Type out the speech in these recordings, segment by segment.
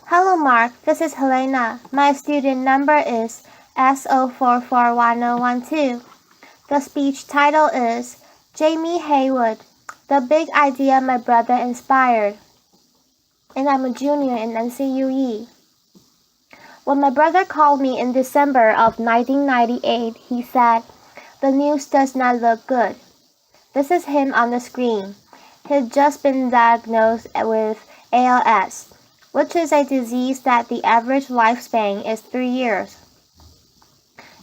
Hello Mark, this is Hellena. My student number is S0441012. The speech title is Jamie Heywood, the big idea my brother inspired. And I'm a junior in NCUE. When my brother called me in December of 1998, he said, "The news does not look good." This is him on the screen. He'd just been diagnosed with ALS, which is a disease that the average lifespan is 3 years.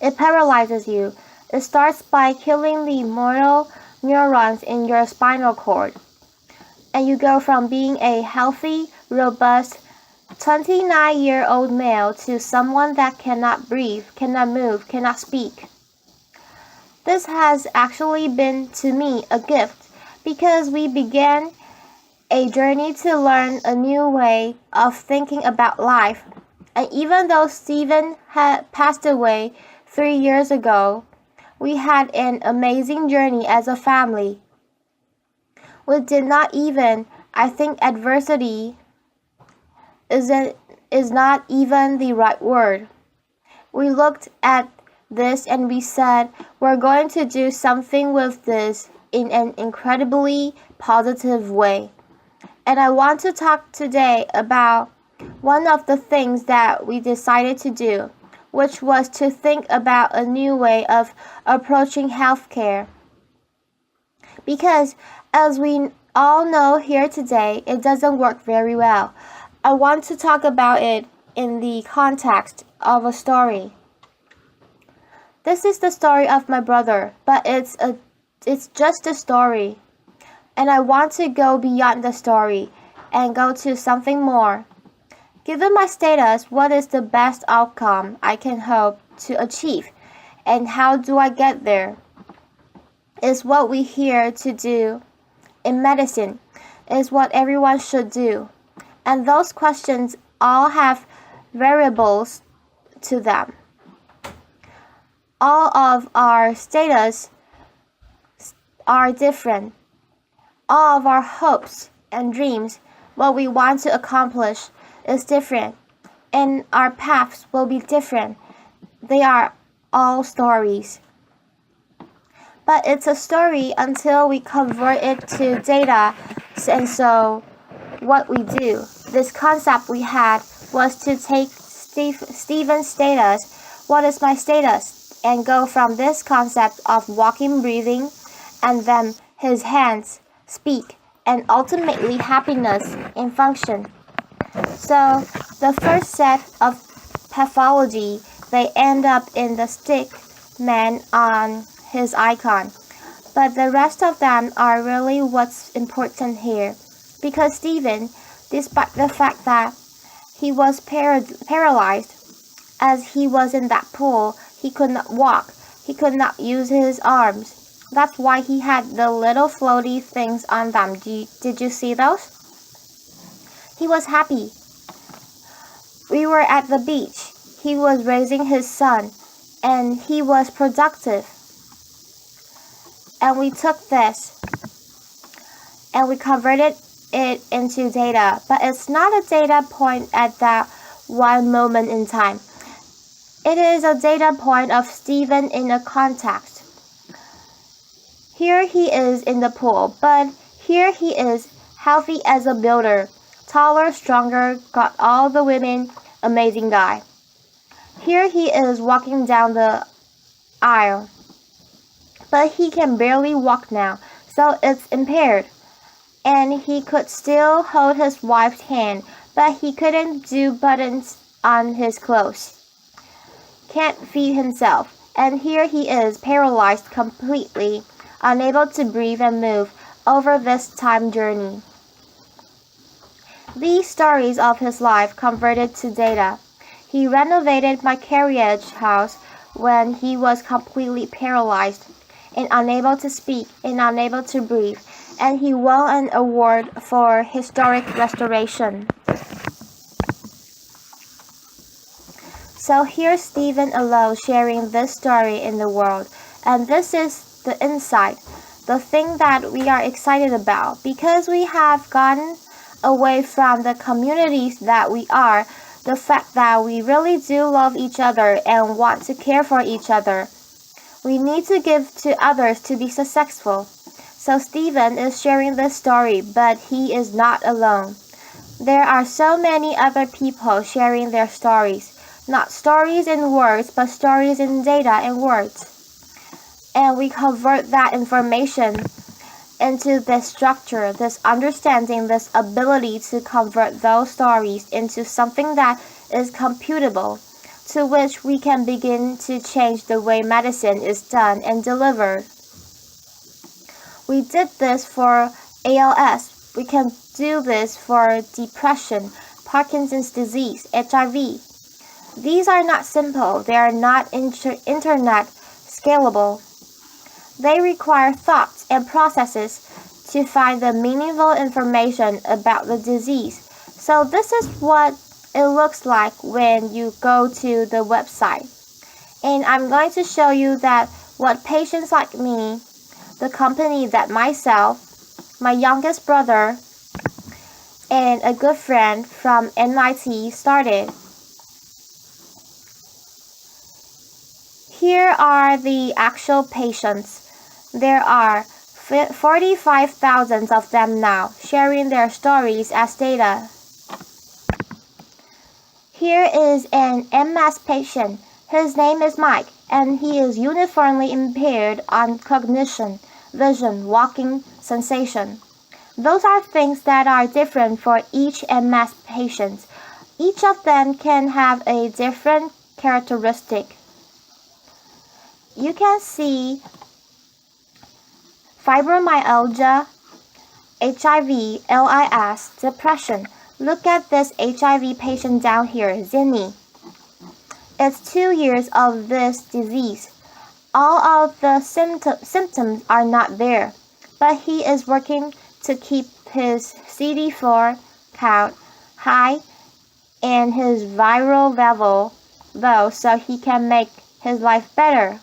It paralyzes you. It starts by killing the motor neurons in your spinal cord, and you go from being a healthy, robust 29-year-old male to someone that cannot breathe, cannot move, cannot speak. This has actually been to me a gift because we began a journey to learn a new way of thinking about life. And even though Stephen had passed away 3 years ago, we had an amazing journey as a family. We did not even, I think adversity is not even the right word. We looked at this and we said, we're going to do something with this in an incredibly positive way. And I want to talk today about one of the things that we decided to do, which was to think about a new way of approaching healthcare. Because as we all know here today, it doesn't work very well. I want to talk about it in the context of a story. This is the story of my brother, but it's just a story. And I want to go beyond the story and go to something more. Given my status, what is the best outcome I can hope to achieve, and how do I get there? Is what we here to do in medicine is what everyone should do. And those questions all have variables to them. All of our status are different. All of our hopes and dreams, what we want to accomplish, is different. And our paths will be different. They are all stories. But it's a story until we convert it to data. And so what we do, this concept we had was to take Stephen's status, what is my status, and go from this concept of walking, breathing, and then his hands, speak, and ultimately happiness in function. So the first set of pathology, they end up in the stick man on his icon. But the rest of them are really what's important here. Because Stephen, despite the fact that he was paralyzed, as he was in that pool, he could not walk, he could not use his arms. That's why he had the little floaty things on them. Did you see those? He was happy. We were at the beach. He was raising his son, and he was productive. And we took this, and we converted it into data. But it's not a data point at that one moment in time. It is a data point of Stephen in a context. Here he is in the pool, but here he is, healthy as a builder, taller, stronger, got all the women, amazing guy. Here he is walking down the aisle, but he can barely walk now, so it's impaired. And he could still hold his wife's hand, but he couldn't do buttons on his clothes. Can't feed himself, and here he is, paralyzed completely, unable to breathe and move over this time journey. These stories of his life converted to data. He renovated my carriage house when he was completely paralyzed and unable to speak and unable to breathe, and he won an award for historic restoration. So here's Stephen alone sharing this story in the world, and this is the insight, the thing that we are excited about, because we have gotten away from the communities that we are, the fact that we really do love each other and want to care for each other. We need to give to others to be successful. So Stephen is sharing this story, but he is not alone. There are so many other people sharing their stories. Not stories in words, but stories in data and words. And we convert that information into this structure, this understanding, this ability to convert those stories into something that is computable, to which we can begin to change the way medicine is done and delivered. We did this for ALS. We can do this for depression, Parkinson's disease, HIV. These are not simple. They are not internet scalable. They require thoughts and processes to find the meaningful information about the disease. So this is what it looks like when you go to the website. And I'm going to show you that what patients like me, the company that myself, my youngest brother, and a good friend from MIT started. Here are the actual patients. There are 45,000 of them now, sharing their stories as data. Here is an MS patient. His name is Mike, and he is uniformly impaired on cognition, vision, walking, sensation. Those are things that are different for each MS patient. Each of them can have a different characteristic. You can see fibromyalgia, HIV, LIS, depression. Look at this HIV patient down here, Zinni. It's 2 years of this disease. All of the symptoms are not there, but he is working to keep his CD4 count high and his viral level low so he can make his life better.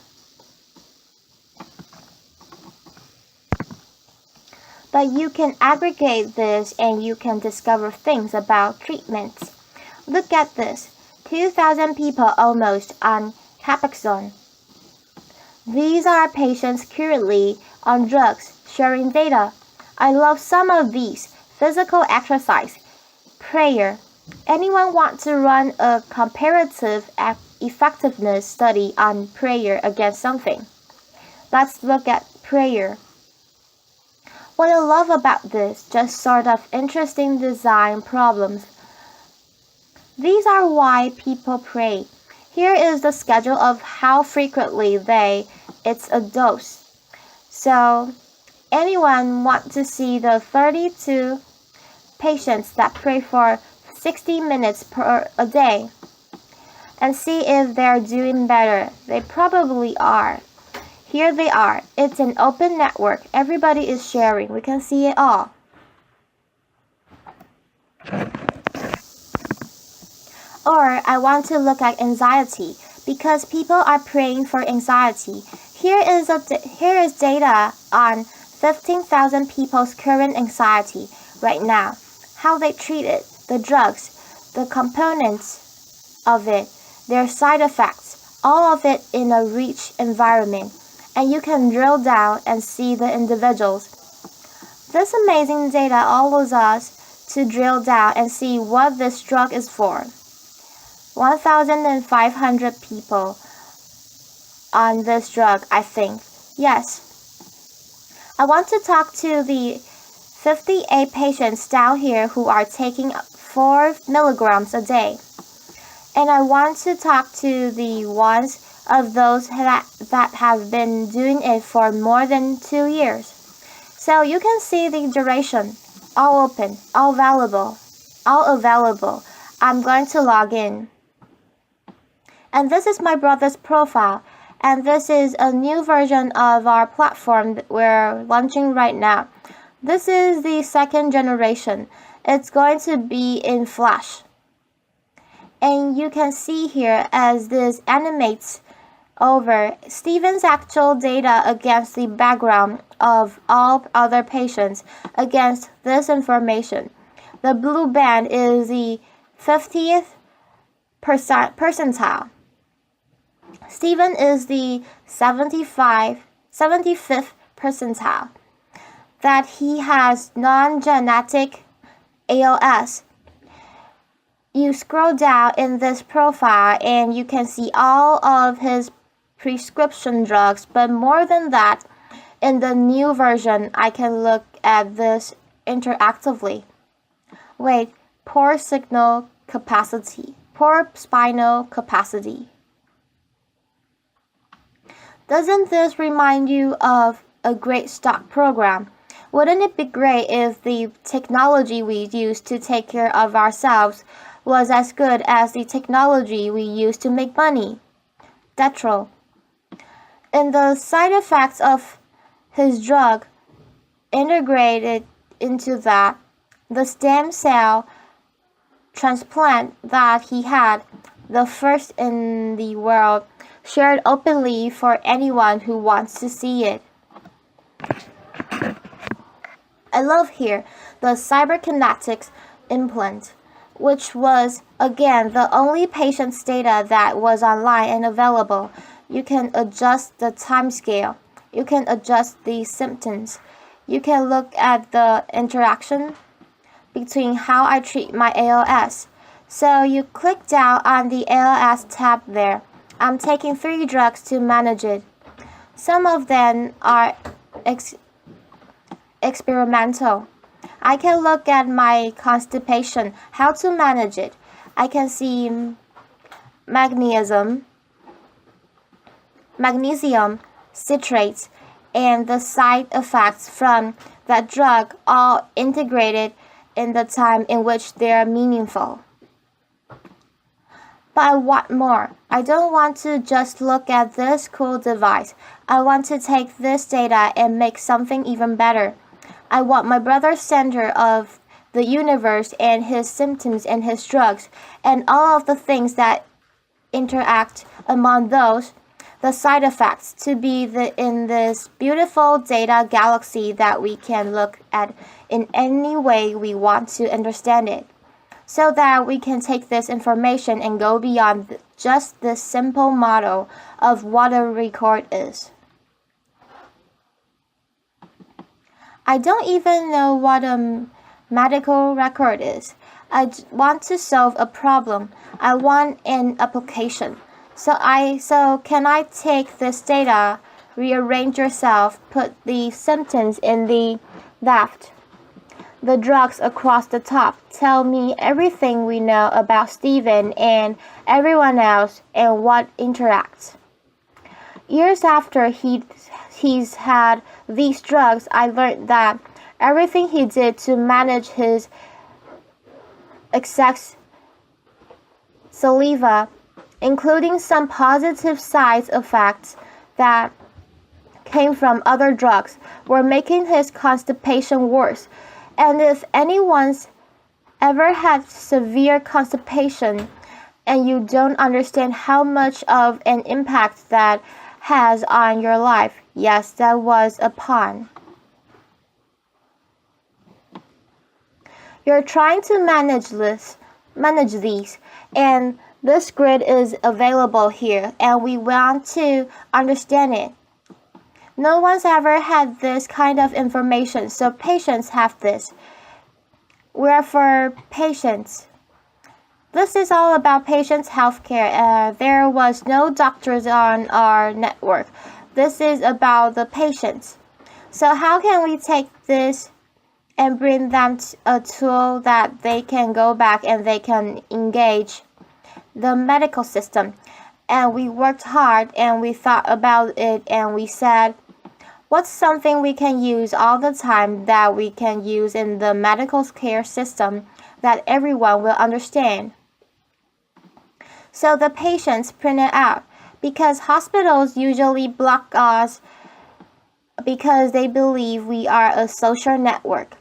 But you can aggregate this and you can discover things about treatments. Look at this, 2,000 people almost on Capexon. These are patients currently on drugs, sharing data. I love some of these, physical exercise, prayer. Anyone want to run a comparative effectiveness study on prayer against something? Let's look at prayer. What I love about this, just sort of interesting design problems. These are why people pray. Here is the schedule of how frequently it's a dose. So, anyone want to see the 32 patients that pray for 60 minutes per a day and see if they're doing better? They probably are. Here they are. It's an open network. Everybody is sharing. We can see it all. Or I want to look at anxiety because people are praying for anxiety. Here is data on 15,000 people's current anxiety right now, how they treat it, the drugs, the components of it, their side effects, all of it in a rich environment. And you can drill down and see the individuals. This amazing data allows us to drill down and see what this drug is for. 1,500 people on this drug, I think. Yes. I want to talk to the 58 patients down here who are taking 4 milligrams a day. And I want to talk to the ones of those that have been doing it for more than 2 years. So you can see the duration, all open, all available. I'm going to log in. And this is my brother's profile. And this is a new version of our platform that we're launching right now. This is the 2nd generation. It's going to be in Flash. And you can see here as this animates over Stephen's actual data against the background of all other patients against this information. The blue band is the 50th percentile. Stephen is the 75th percentile. That he has non-genetic ALS. You scroll down in this profile and you can see all of his prescription drugs, but more than that, in the new version, I can look at this interactively. Wait, poor spinal capacity. Doesn't this remind you of a great stock program? Wouldn't it be great if the technology we use to take care of ourselves was as good as the technology we use to make money? Detro. In the side effects of his drug integrated into that, the stem cell transplant that he had, the first in the world, shared openly for anyone who wants to see it. I love here the cyberkinetics implant, which was, again, the only patient's data that was online and available. You can adjust the time scale. You can adjust the symptoms. You can look at the interaction between how I treat my ALS. So you click down on the ALS tab there. I'm taking 3 drugs to manage it. Some of them are experimental. I can look at my constipation, how to manage it. I can see magnesium citrates, and the side effects from that drug, all integrated in the time in which they are meaningful. But I want more. I don't want to just look at this cool device. I want to take this data and make something even better. I want my brother's center of the universe and his symptoms and his drugs and all of the things that interact among those, the side effects, to be in this beautiful data galaxy that we can look at in any way we want to understand it, so that we can take this information and go beyond just this simple model of what a record is. I don't even know what a medical record is. I want to solve a problem. I want an application. So can I take this data, rearrange yourself, put the symptoms in the left, the drugs across the top, tell me everything we know about Stephen and everyone else and what interacts. Years after he's had these drugs, I learned that everything he did to manage his excess saliva, including some positive side effects that came from other drugs, were making his constipation worse. And if anyone's ever had severe constipation and you don't understand how much of an impact that has on your life, yes, that was a pun. You're trying to manage these, and this grid is available here, and we want to understand it. No one's ever had this kind of information, so patients have this. We're for patients. This is all about patients' healthcare. There was no doctors on our network. This is about the patients. So how can we take this and bring them a tool that they can go back and they can engage the medical system? And we worked hard and we thought about it and we said, what's something we can use all the time that we can use in the medical care system that everyone will understand? So the patients print it out, because hospitals usually block us because they believe we are a social network.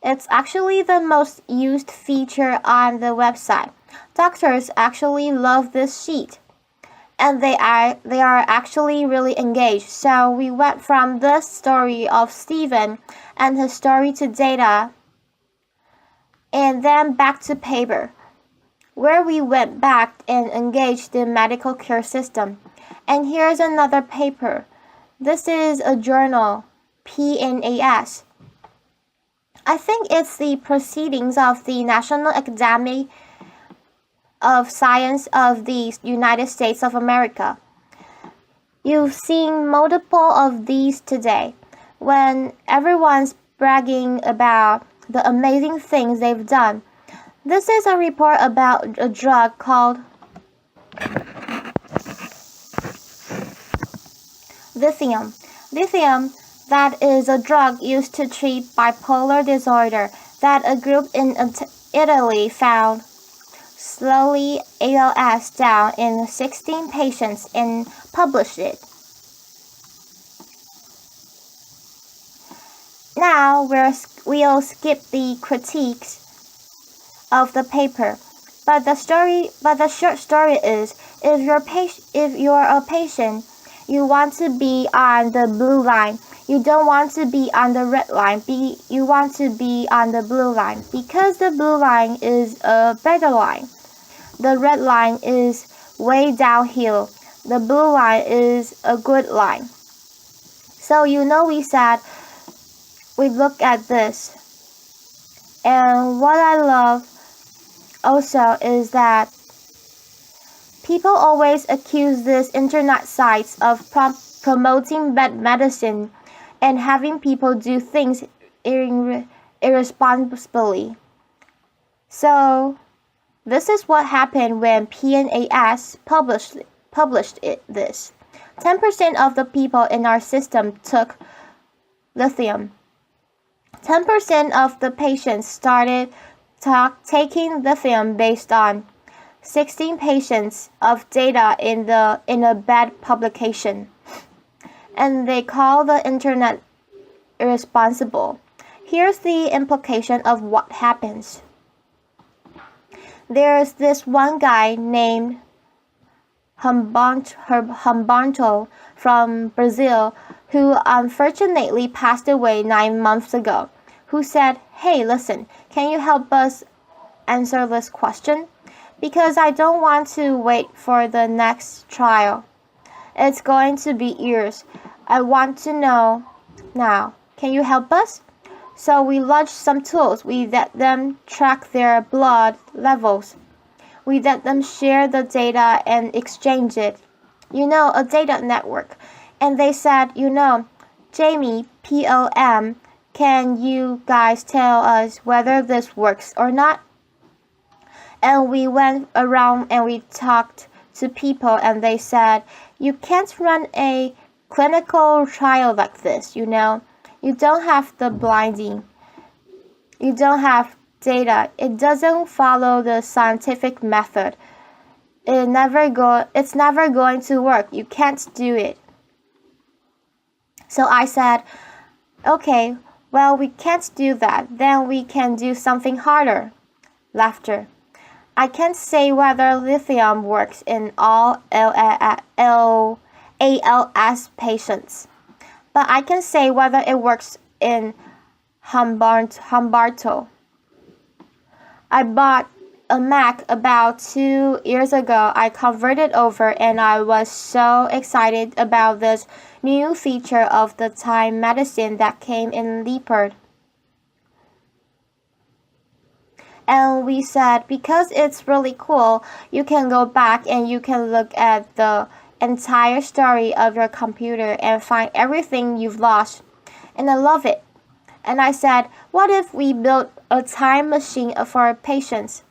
It's actually the most used feature on the website. Doctors actually love this sheet, and they are actually really engaged. So we went from this story of Stephen and his story to data and then back to paper, where we went back and engaged the medical care system. And here's another paper. This is a journal, PNAS. I think it's the Proceedings of the National Academy of Science of the United States of America. You've seen multiple of these today, when everyone's bragging about the amazing things they've done. This is a report about a drug called lithium. Lithium, that is a drug used to treat bipolar disorder that a group in Italy found slowly ALS down in 16 patients and published it. Now we'll skip the critiques of the paper, but the short story is, if you're a patient, you want to be on the blue line. You don't want to be on the red line. You want to be on the blue line, because the blue line is a better line. The red line is way downhill. The blue line is a good line. So we said we look at this. And what I love also is that people always accuse these internet sites of promoting bad medicine and having people do things irresponsibly. So this is what happened when PNAS published this. 10% of the people in our system took lithium. 10% of the patients started taking lithium based on 16 patients of data in a bad publication. And they call the internet irresponsible. Here's the implication of what happens. There's this one guy named Humberto from Brazil who unfortunately passed away 9 months ago, who said, "Hey, listen, can you help us answer this question? Because I don't want to wait for the next trial. It's going to be years. I want to know now. Can you help us?" So we launched some tools. We let them track their blood levels. We let them share the data and exchange it. A data network. And they said, Jamie, PLM, can you guys tell us whether this works or not? And we went around and we talked to people, and they said, you can't run a clinical trial like this, You don't have the blinding. You don't have data. It doesn't follow the scientific method. It's never going to work. You can't do it. So I said, okay, well, we can't do that. Then we can do something harder. Laughter. I can't say whether lithium works in all ALS patients, but I can say whether it works in Humberto. I bought a Mac about 2 years ago. I converted over, and I was so excited about this new feature of the Time medicine that came in Leopard. And we said, because it's really cool, you can go back and you can look at the entire story of your computer and find everything you've lost. And I love it. And I said, what if we built a time machine for patients,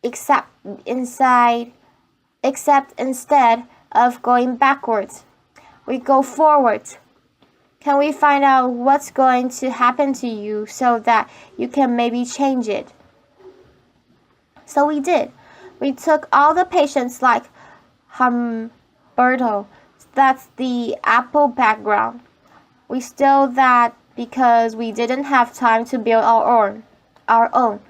except instead of going backwards, we go forward? Can we find out what's going to happen to you so that you can maybe change it? So we did. We took all the patients like Humberto. That's the Apple background. We stole that because we didn't have time to build our own.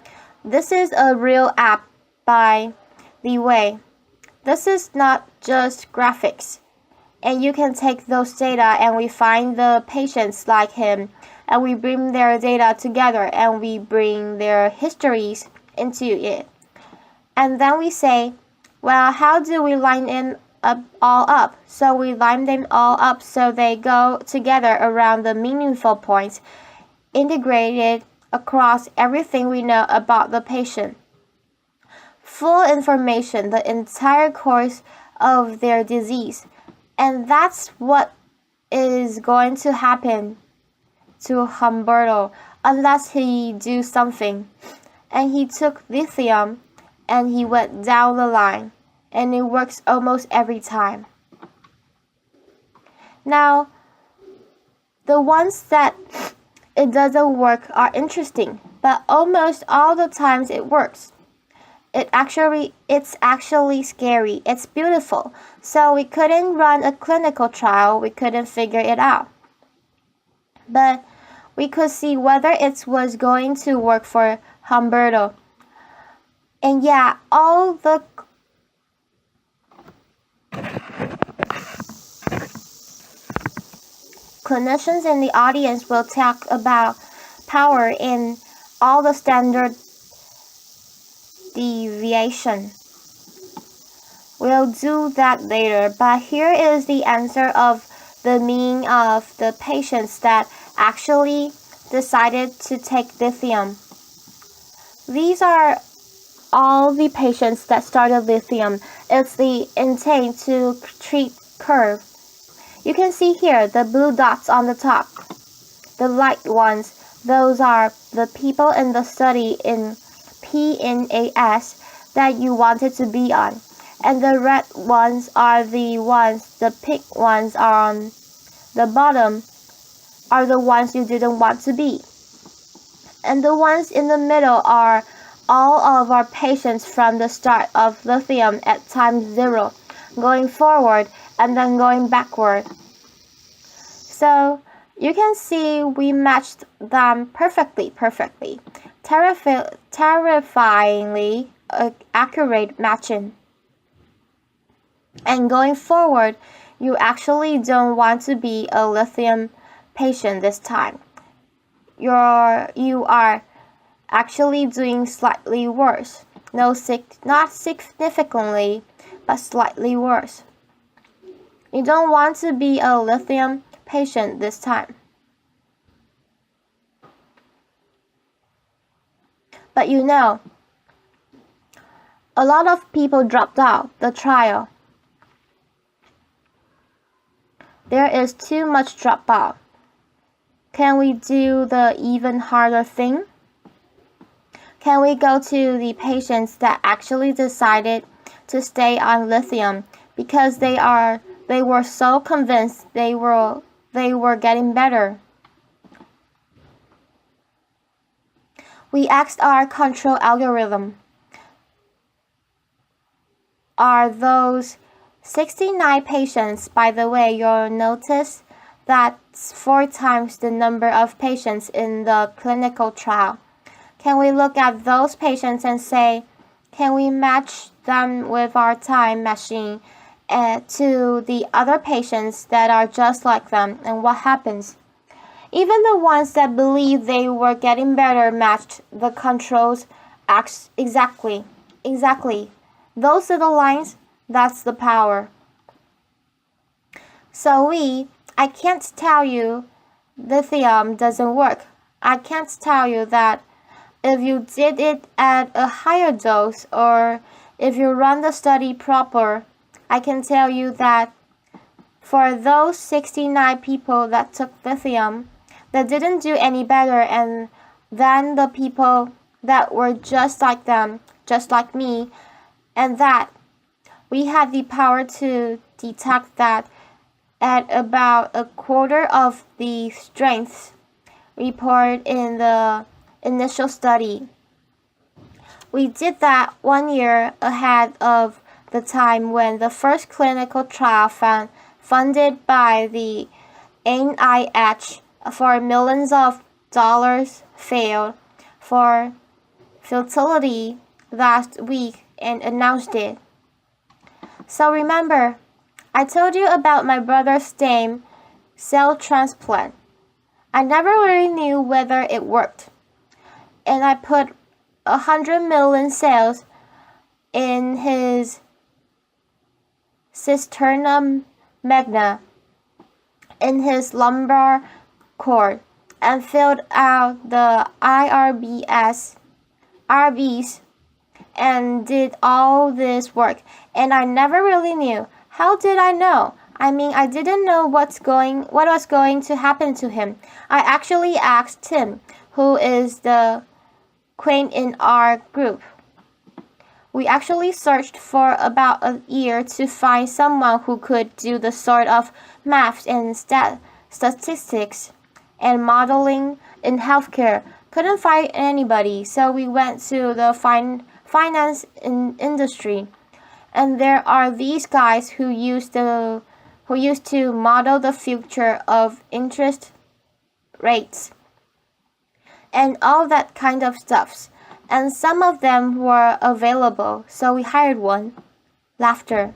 This is a real app, by the way. This is not just graphics. And you can take those data, and we find the patients like him and we bring their data together, and we bring their histories into it. And then we say, well, how do we line them all up? So we line them all up so they go together around the meaningful points, integrated across everything we know about the patient. Full information, the entire course of their disease. And that's what is going to happen to Humberto unless he do something. And he took lithium and he went down the line, and it works almost every time. Now, the ones that it doesn't work are interesting, but almost all the times it works. It's actually scary. It's beautiful. So we couldn't run a clinical trial. We couldn't figure it out. But we could see whether it was going to work for Humberto. And yeah, all the clinicians in the audience will talk about power in all the standard deviation. We'll do that later, but here is the answer of the meaning of the patients that actually decided to take lithium. These are all the patients that started lithium. It's the intent to treat curve. You can see here the blue dots on the top. The light ones, those are the people in the study in PNAS that you wanted to be on. And the red ones are the pink ones are on the bottom, are the ones you didn't want to be. And the ones in the middle are all of our patients from the start of lithium at time 0, going forward and then going backward. So you can see we matched them perfectly. Terrifyingly accurate matching. And going forward, you actually don't want to be a lithium patient this time. You are actually doing slightly worse. Not significantly, but slightly worse. You don't want to be a lithium patient this time. But you know, a lot of people dropped out the trial. There is too much dropout. Can we do the even harder thing? Can we go to the patients that actually decided to stay on lithium because they were so convinced they were getting better? We asked our control algorithm, are those 69 patients, by the way, you'll notice that's 4 times the number of patients in the clinical trial. Can we look at those patients and say, can we match them with our time machine to the other patients that are just like them, and what happens? Even the ones that believe they were getting better matched the controls exactly. Those are the lines, that's the power. So I can't tell you lithium doesn't work. I can't tell you that if you did it at a higher dose or if you run the study proper. I can tell you that for those 69 people that took lithium, that didn't do any better and than the people that were just like them, just like me, and that we had the power to detect that at about a quarter of the strengths reported in the initial study. We did that 1 year ahead of the time when the first clinical trial funded by the NIH for millions of dollars failed for futility last week and announced it. So remember, I told you about my brother's stem cell transplant. I never really knew whether it worked. And I put 100 million cells in his cisterna magna, in his lumbar cord, and filled out the RBs and did all this work, and I never really knew. How did I know? I mean, I didn't know what was going to happen to him. I actually asked Tim, who is the queen in our group. We actually searched for about a year to find someone who could do the sort of math and statistics and modeling in healthcare. Couldn't find anybody, so we went to the finance industry. And there are these guys who used to model the future of interest rates and all that kind of stuff. And some of them were available, so we hired one. Laughter.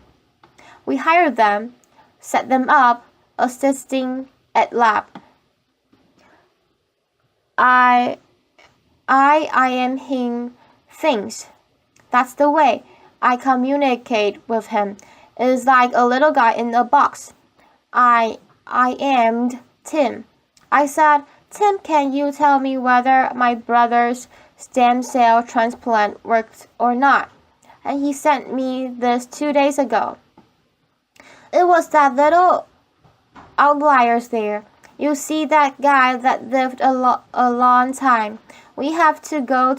We hired them, set them up, assisting at lab. I am him things. That's the way I communicate with him. It is like a little guy in a box. I am'd Tim. I said, Tim, can you tell me whether my brother's stem cell transplant worked or not? And he sent me this 2 days ago. It was that little outliers there. You see that guy that lived a long time. We have to go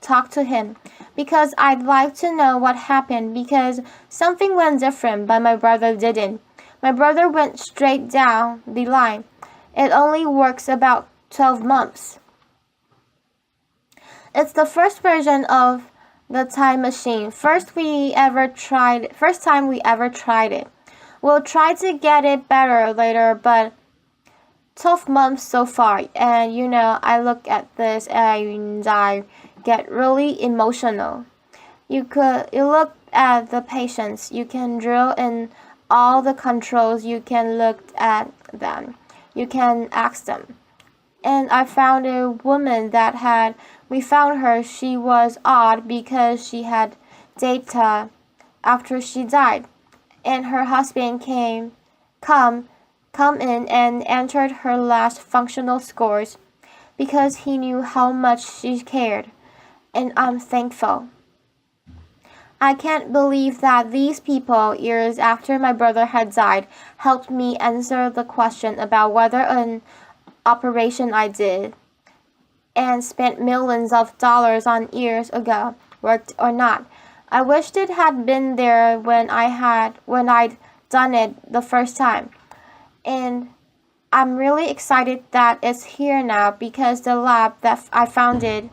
talk to him because I'd like to know what happened, because something went different, but my brother didn't. My brother went straight down the line. It only works about 12 months. It's the first version of the time machine. First time we ever tried it. We'll try to get it better later, but 12 months so far. And I look at this and I get really emotional. You look at the patients. You can drill in all the controls. You can look at them. You can ask them. And I found a woman we found her. She was odd because she had data after she died. And her husband come in and entered her last functional scores because he knew how much she cared. And I'm thankful. I can't believe that these people, years after my brother had died, helped me answer the question about whether an operation I did and spent millions of dollars on years ago worked or not. I wished it had been there when I'd done it the first time. And I'm really excited that it's here now because the lab that I founded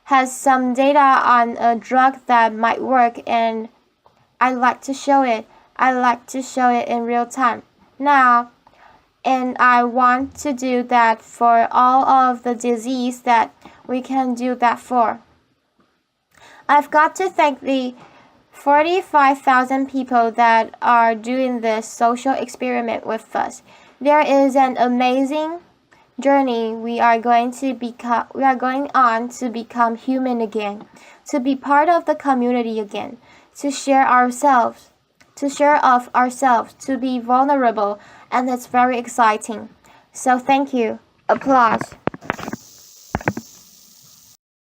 has some data on a drug that might work, and I'd like to show it. I like to show it in real time now. And I want to do that for all of the disease that we can do that for. I've got to thank the 45,000 people that are doing this social experiment with us. There is an amazing journey we are going on to become human again, to be part of the community again, to share of ourselves, to be vulnerable, and it's very exciting. So thank you. Applause.